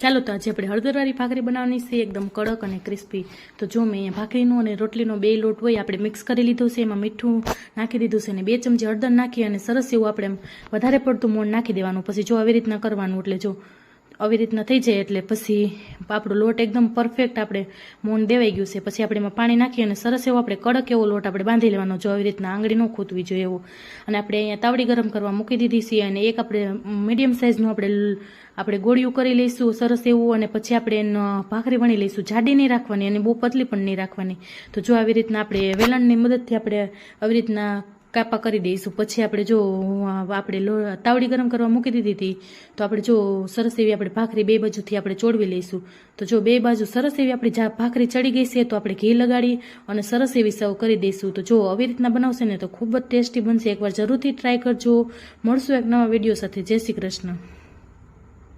ચાલો તો આજે આપણે હળદરવાળી ભાખરી બનાવવાની છે, એકદમ કડક અને ક્રિસ્પી। તો જો મેં અહીંયા ભાખરીનો અને રોટલીનો બે લોટ હોય આપણે મિક્સ કરી લીધો છે, એમાં મીઠું નાખી દીધું છે અને 2 ચમચી હળદર નાખી અને સરસ એવું આપણે વધારે પડતું મોણ નાખી દેવાનું। પછી જો આવી રીતના કરવાનું, એટલે જો આવી રીતના થઈ જાય એટલે પછી આપણો લોટ એકદમ પરફેક્ટ આપણે મોણ દેવાઈ ગયું છે। પછી આપણે એમાં પાણી નાખી અને સરસ એવો આપણે કડક એવો લોટ આપણે બાંધી લેવાનો, જો આવી રીતના આંગળી ન ખૂતવી જોઈએ એવો। અને આપણે અહીંયા તાવડી ગરમ કરવા મૂકી દીધી છે અને એક આપણે મીડિયમ સાઇઝનું આપણે ગોળિયું કરી લઈશું સરસ એવું, અને પછી આપણે એનો ભાખરી વણી લઈશું। જાડી નહીં રાખવાની અને બહુ પતલી પણ નહીં રાખવાની। તો જો આવી રીતના આપણે વેલણની મદદથી આપણે આવી રીતના કાપા કરી દઈશું। પછી આપણે જો આપણે તાવડી ગરમ કરવા મૂકી દીધી હતી, તો આપણે જો સરસ એવી આપણે ભાખરી બે બાજુથી આપણે ચોળવી લઈશું। તો જો બે બાજુ સરસ એવી આપણી ભાખરી ચડી ગઈ છે, તો આપણે ઘી લગાડી અને સરસ એવી સર્વ કરી દઈશું। તો જો આવી રીતના બનાવશે ને તો ખૂબ જ ટેસ્ટી બનશે, એકવાર જરૂરથી ટ્રાય કરજો। મળશું એક નવા વિડીયો સાથે। જય શ્રી કૃષ્ણ।